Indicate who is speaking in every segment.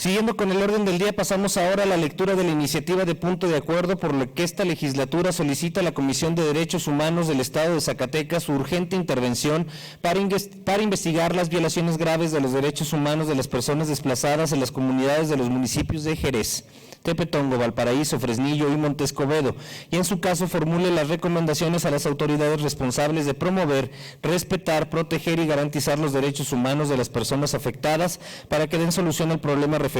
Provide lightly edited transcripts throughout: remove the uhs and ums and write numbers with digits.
Speaker 1: Siguiendo con el orden del día, pasamos ahora a la lectura de la iniciativa de punto de acuerdo por la que esta legislatura solicita a la Comisión de Derechos Humanos del Estado de Zacatecas su urgente intervención para investigar las violaciones graves de los derechos humanos de las personas desplazadas en las comunidades de los municipios de Jerez, Tepetongo, Valparaíso, Fresnillo y Montescobedo, y en su caso formule las recomendaciones a las autoridades responsables de promover, respetar, proteger y garantizar los derechos humanos de las personas afectadas para que den solución al problema referido.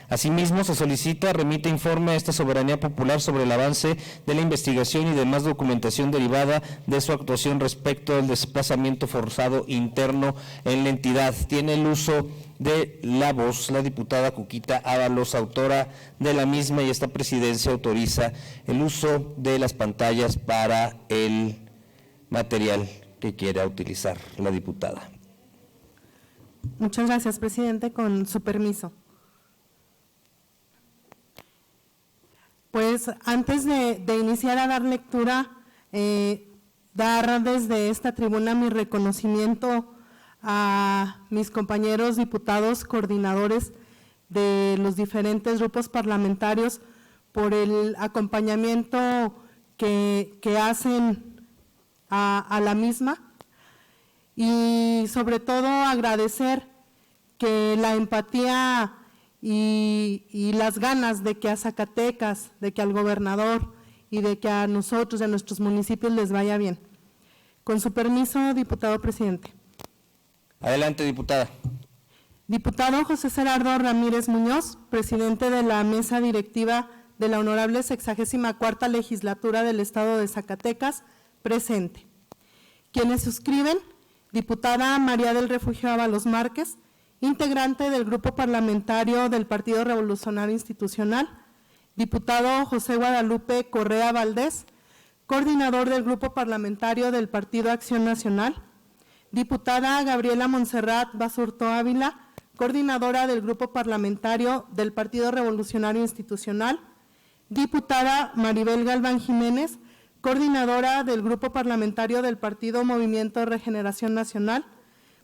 Speaker 1: Asimismo, se solicita remita informe a esta soberanía popular sobre el avance de la investigación y demás documentación derivada de su actuación respecto al desplazamiento forzado interno en la entidad. Tiene el uso de la voz la diputada Cuquita Ábalos, autora de la misma, y esta presidencia autoriza el uso de las pantallas para el material que quiera utilizar la diputada.
Speaker 2: Muchas gracias, presidente. Con su permiso. Pues antes de iniciar a dar lectura, dar desde esta tribuna mi reconocimiento a mis compañeros diputados coordinadores de los diferentes grupos parlamentarios por el acompañamiento que hacen a la misma, y sobre todo agradecer que la empatía y las ganas de que a Zacatecas, de que al gobernador y de que a nosotros, a nuestros municipios les vaya bien. Con su permiso, diputado presidente.
Speaker 1: Adelante, diputada.
Speaker 2: Diputado José Gerardo Ramírez Muñoz, presidente de la mesa directiva de la honorable 64ª legislatura del Estado de Zacatecas, presente. Quienes suscriben: diputada María del Refugio Ábalos Márquez, integrante del Grupo Parlamentario del Partido Revolucionario Institucional; diputado José Guadalupe Correa Valdés, coordinador del Grupo Parlamentario del Partido Acción Nacional; diputada Gabriela Montserrat Basurto Ávila, coordinadora del Grupo Parlamentario del Partido Revolucionario Institucional; diputada Maribel Galván Jiménez, coordinadora del Grupo Parlamentario del Partido Movimiento de Regeneración Nacional;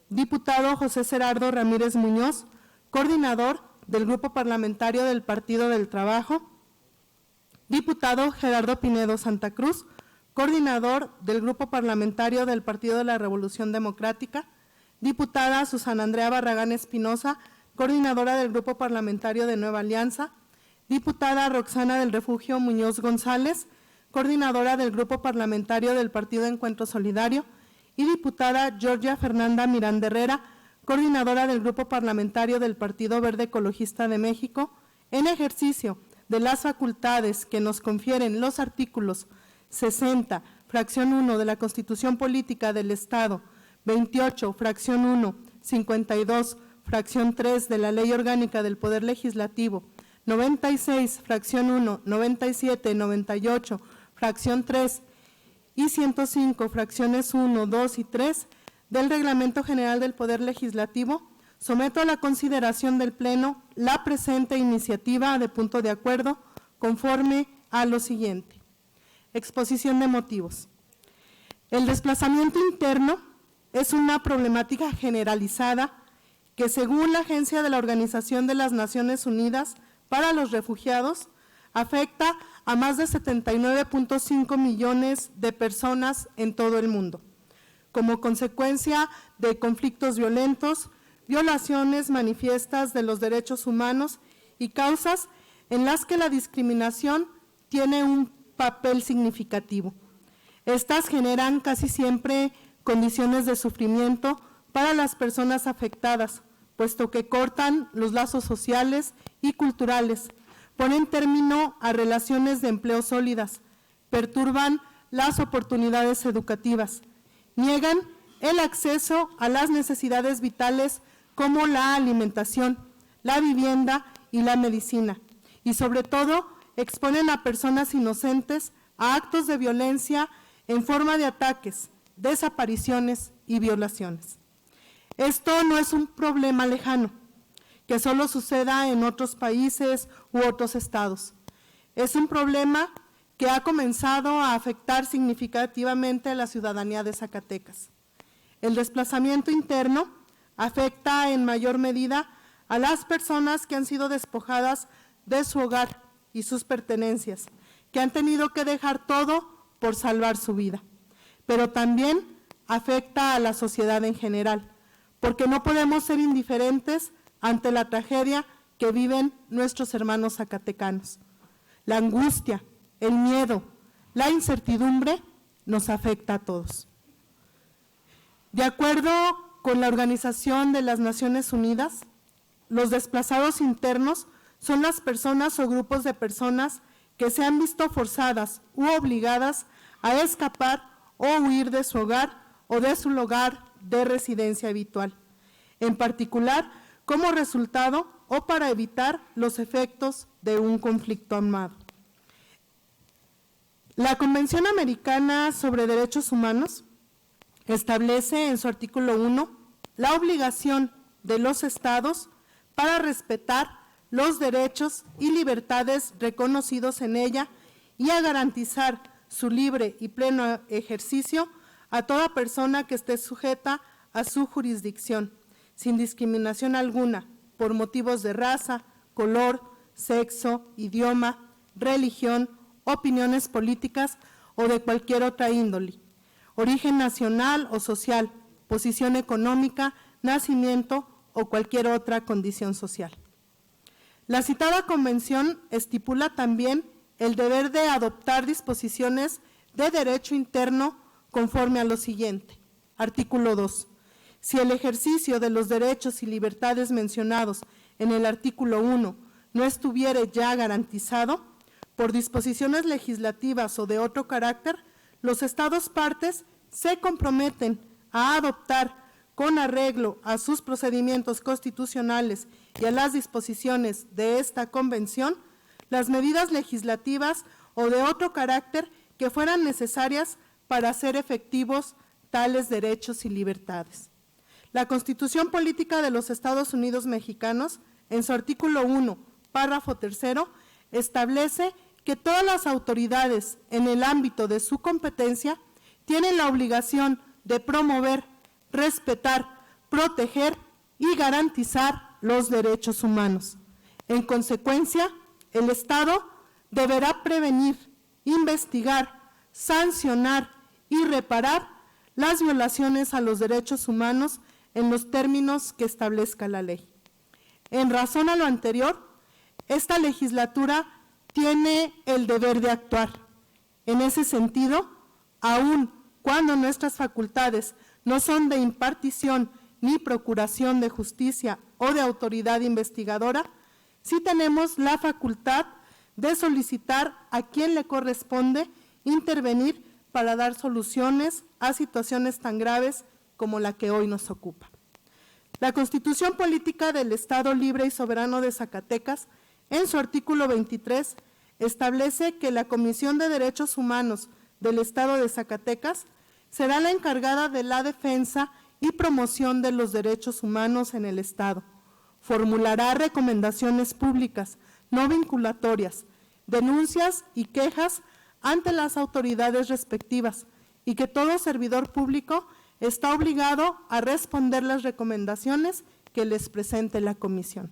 Speaker 2: diputado José Gerardo Ramírez Muñoz, coordinador del Grupo Parlamentario del Partido del Trabajo; diputado Gerardo Pinedo Santa Cruz, coordinador del Grupo Parlamentario del Partido de la Revolución Democrática; diputada Susana Andrea Barragán Espinosa, coordinadora del Grupo Parlamentario de Nueva Alianza; diputada Roxana del Refugio Muñoz González, coordinadora del Grupo Parlamentario del Partido Encuentro Solidario; y diputada Georgia Fernanda Miranda Herrera, coordinadora del Grupo Parlamentario del Partido Verde Ecologista de México, en ejercicio de las facultades que nos confieren los artículos 60, fracción 1 de la Constitución Política del Estado, 28, fracción 1, 52, fracción 3 de la Ley Orgánica del Poder Legislativo, 96, fracción 1, 97, 98, fracción 3 y 105, fracciones 1, 2 y 3 del Reglamento General del Poder Legislativo, someto a la consideración del Pleno la presente iniciativa de punto de acuerdo conforme a lo siguiente. Exposición de motivos. El desplazamiento interno es una problemática generalizada que, según la Agencia de la Organización de las Naciones Unidas para los Refugiados, afecta a más de 79.5 millones de personas en todo el mundo, como consecuencia de conflictos violentos, violaciones manifiestas de los derechos humanos y causas en las que la discriminación tiene un papel significativo. Estas generan casi siempre condiciones de sufrimiento para las personas afectadas, puesto que cortan los lazos sociales y culturales, ponen término a relaciones de empleo sólidas, perturban las oportunidades educativas, niegan el acceso a las necesidades vitales como la alimentación, la vivienda y la medicina, y sobre todo exponen a personas inocentes a actos de violencia en forma de ataques, desapariciones y violaciones. Esto no es un problema lejano, que solo suceda en otros países u otros estados. Es un problema que ha comenzado a afectar significativamente a la ciudadanía de Zacatecas. El desplazamiento interno afecta en mayor medida a las personas que han sido despojadas de su hogar y sus pertenencias, que han tenido que dejar todo por salvar su vida. Pero también afecta a la sociedad en general, porque no podemos ser indiferentes ante la tragedia que viven nuestros hermanos zacatecanos. La angustia, el miedo, la incertidumbre nos afecta a todos. De acuerdo con la Organización de las Naciones Unidas, los desplazados internos son las personas o grupos de personas que se han visto forzadas u obligadas a escapar o huir de su hogar o de su lugar de residencia habitual, en particular como resultado o para evitar los efectos de un conflicto armado. La Convención Americana sobre Derechos Humanos establece en su artículo 1 la obligación de los estados para respetar los derechos y libertades reconocidos en ella y a garantizar su libre y pleno ejercicio a toda persona que esté sujeta a su jurisdicción, sin discriminación alguna, por motivos de raza, color, sexo, idioma, religión, opiniones políticas o de cualquier otra índole, origen nacional o social, posición económica, nacimiento o cualquier otra condición social. La citada convención estipula también el deber de adoptar disposiciones de derecho interno conforme a lo siguiente. Artículo 2. Si el ejercicio de los derechos y libertades mencionados en el artículo 1 no estuviere ya garantizado por disposiciones legislativas o de otro carácter, los estados partes se comprometen a adoptar, con arreglo a sus procedimientos constitucionales y a las disposiciones de esta convención, las medidas legislativas o de otro carácter que fueran necesarias para hacer efectivos tales derechos y libertades. La Constitución Política de los Estados Unidos Mexicanos, en su artículo 1, párrafo 3, establece que todas las autoridades en el ámbito de su competencia tienen la obligación de promover, respetar, proteger y garantizar los derechos humanos. En consecuencia, el Estado deberá prevenir, investigar, sancionar y reparar las violaciones a los derechos humanos en los términos que establezca la ley. En razón a lo anterior, esta legislatura tiene el deber de actuar. En ese sentido, aun cuando nuestras facultades no son de impartición ni procuración de justicia o de autoridad investigadora, sí tenemos la facultad de solicitar a quien le corresponde intervenir para dar soluciones a situaciones tan graves como la que hoy nos ocupa. La Constitución Política del Estado Libre y Soberano de Zacatecas, en su artículo 23, establece que la Comisión de Derechos Humanos del Estado de Zacatecas será la encargada de la defensa y promoción de los derechos humanos en el Estado. Formulará recomendaciones públicas no vinculatorias, denuncias y quejas ante las autoridades respectivas y que todo servidor público está obligado a responder las recomendaciones que les presente la Comisión.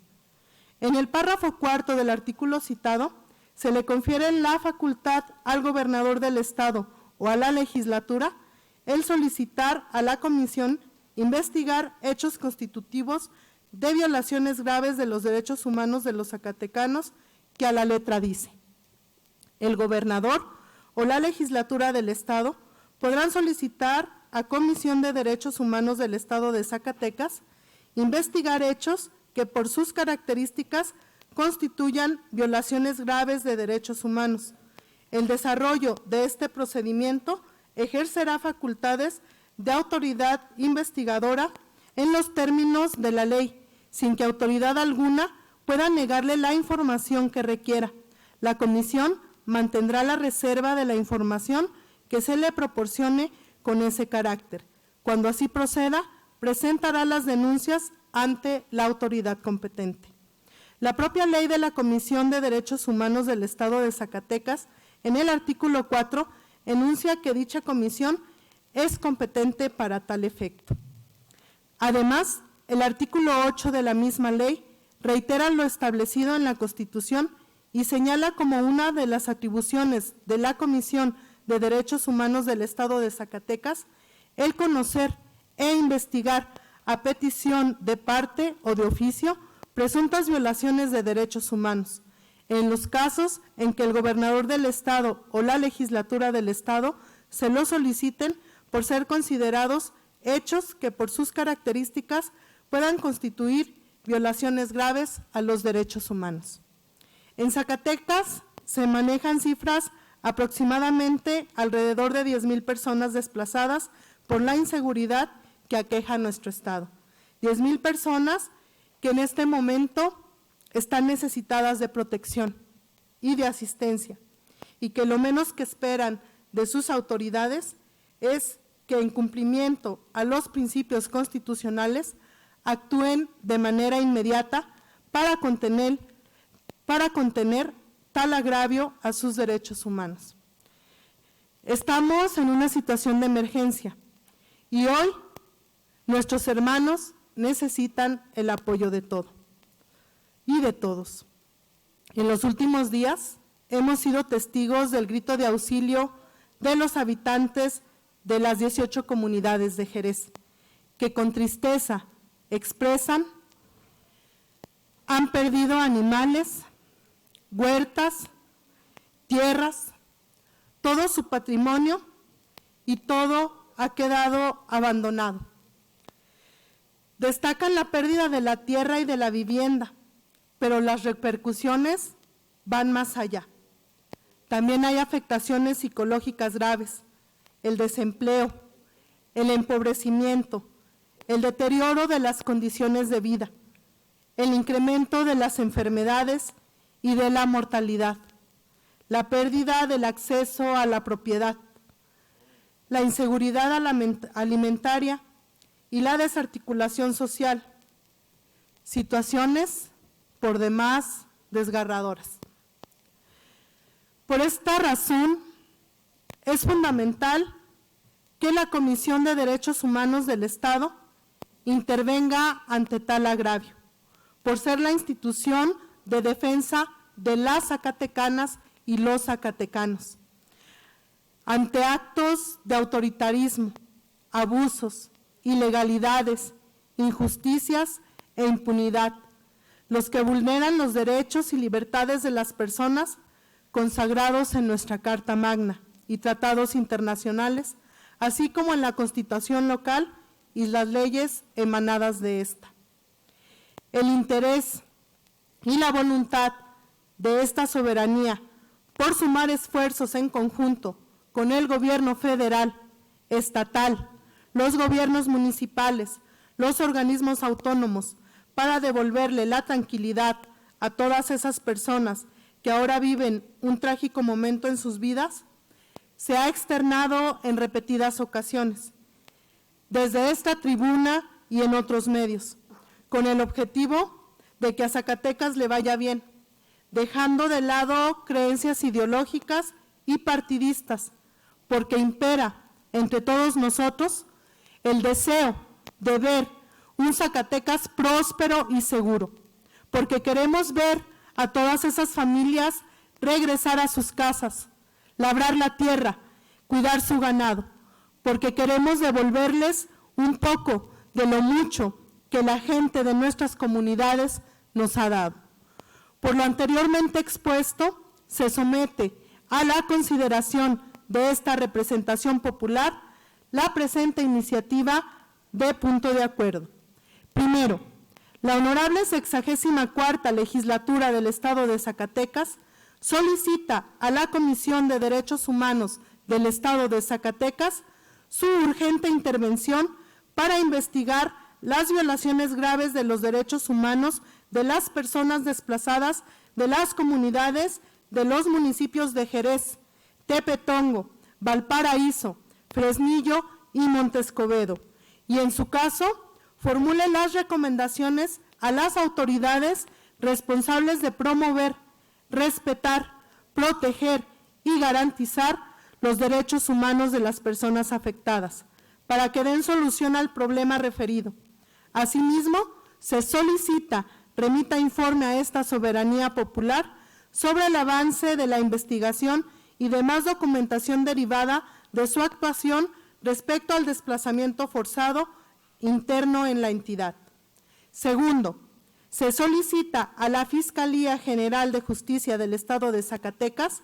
Speaker 2: En el párrafo 4 del artículo citado, se le confiere la facultad al gobernador del Estado o a la legislatura el solicitar a la Comisión investigar hechos constitutivos de violaciones graves de los derechos humanos de los zacatecanos que a la letra dice. El gobernador o la legislatura del Estado podrán solicitar a Comisión de Derechos Humanos del Estado de Zacatecas investigar hechos que por sus características constituyan violaciones graves de derechos humanos. El desarrollo de este procedimiento ejercerá facultades de autoridad investigadora en los términos de la ley, sin que autoridad alguna pueda negarle la información que requiera. La Comisión mantendrá la reserva de la información que se le proporcione con ese carácter. Cuando así proceda, presentará las denuncias ante la autoridad competente. La propia ley de la Comisión de Derechos Humanos del Estado de Zacatecas, en el artículo 4, enuncia que dicha comisión es competente para tal efecto. Además, el artículo 8 de la misma ley reitera lo establecido en la Constitución y señala como una de las atribuciones de la Comisión de Derechos Humanos del Estado de Zacatecas el conocer e investigar a petición de parte o de oficio presuntas violaciones de derechos humanos, en los casos en que el gobernador del Estado o la legislatura del Estado se lo soliciten por ser considerados hechos que por sus características puedan constituir violaciones graves a los derechos humanos. En Zacatecas se manejan cifras aproximadamente alrededor de 10,000 personas desplazadas por la inseguridad que aqueja a nuestro Estado. 10,000 personas que en este momento están necesitadas de protección y de asistencia, y que lo menos que esperan de sus autoridades es que en cumplimiento a los principios constitucionales actúen de manera inmediata para contener tal agravio a sus derechos humanos. Estamos en una situación de emergencia y hoy nuestros hermanos necesitan el apoyo de todo y de todos. En los últimos días hemos sido testigos del grito de auxilio de los habitantes de las 18 comunidades de Jerez, que con tristeza expresan han perdido animales, huertas, tierras, todo su patrimonio y todo ha quedado abandonado. Destacan la pérdida de la tierra y de la vivienda, pero las repercusiones van más allá. También hay afectaciones psicológicas graves, el desempleo, el empobrecimiento, el deterioro de las condiciones de vida, el incremento de las enfermedades y de la mortalidad, la pérdida del acceso a la propiedad, la inseguridad alimentaria y la desarticulación social, situaciones por demás desgarradoras. Por esta razón, es fundamental que la Comisión de Derechos Humanos del Estado intervenga ante tal agravio, por ser la institución de defensa de las zacatecanas y los zacatecanos, ante actos de autoritarismo, abusos, ilegalidades, injusticias e impunidad, los que vulneran los derechos y libertades de las personas consagrados en nuestra Carta Magna y tratados internacionales, así como en la Constitución local y las leyes emanadas de esta. El interés y la voluntad de esta soberanía por sumar esfuerzos en conjunto con el gobierno federal, estatal, los gobiernos municipales, los organismos autónomos, para devolverle la tranquilidad a todas esas personas que ahora viven un trágico momento en sus vidas, se ha externado en repetidas ocasiones, desde esta tribuna y en otros medios, con el objetivo de que a Zacatecas le vaya bien, dejando de lado creencias ideológicas y partidistas, porque impera entre todos nosotros el deseo de ver un Zacatecas próspero y seguro, porque queremos ver a todas esas familias regresar a sus casas, labrar la tierra, cuidar su ganado, porque queremos devolverles un poco de lo mucho que la gente de nuestras comunidades nos ha dado. Por lo anteriormente expuesto, se somete a la consideración de esta representación popular la presente iniciativa de punto de acuerdo. Primero, la honorable 64ª Legislatura del Estado de Zacatecas solicita a la Comisión de Derechos Humanos del Estado de Zacatecas su urgente intervención para investigar las violaciones graves de los derechos humanos de las personas desplazadas de las comunidades de los municipios de Jerez, Tepetongo, Valparaíso, Fresnillo y Montescobedo, y en su caso formule las recomendaciones a las autoridades responsables de promover, respetar, proteger y garantizar los derechos humanos de las personas afectadas, para que den solución al problema referido. Asimismo, se solicita remita informe a esta soberanía popular sobre el avance de la investigación y demás documentación derivada de su actuación respecto al desplazamiento forzado interno en la entidad. Segundo, se solicita a la Fiscalía General de Justicia del Estado de Zacatecas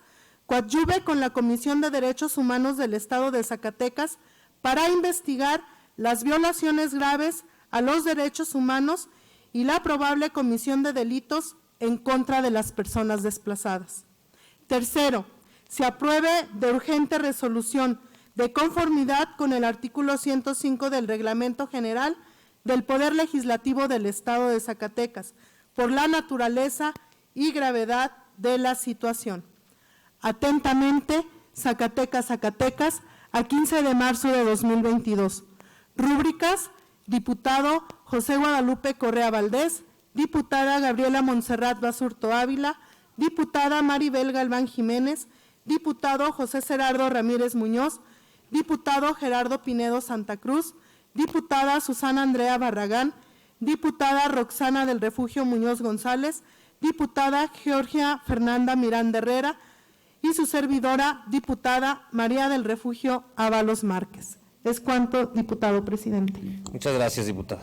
Speaker 2: coadyuve con la Comisión de Derechos Humanos del Estado de Zacatecas para investigar las violaciones graves a los derechos humanos y la probable comisión de delitos en contra de las personas desplazadas. Tercero, se apruebe de urgente resolución de conformidad con el artículo 105 del Reglamento General del Poder Legislativo del Estado de Zacatecas, por la naturaleza y gravedad de la situación. Atentamente, Zacatecas, Zacatecas, a 15 de marzo de 2022. Rúbricas: diputado José Guadalupe Correa Valdés, diputada Gabriela Montserrat Basurto Ávila, diputada Maribel Galván Jiménez, diputado José Serardo Ramírez Muñoz, diputado Gerardo Pinedo Santa Cruz, diputada Susana Andrea Barragán, diputada Roxana del Refugio Muñoz González, diputada Georgia Fernanda Miranda Herrera y su servidora, diputada María del Refugio Ábalos Márquez. Es cuanto, diputado presidente.
Speaker 1: Muchas gracias, diputada.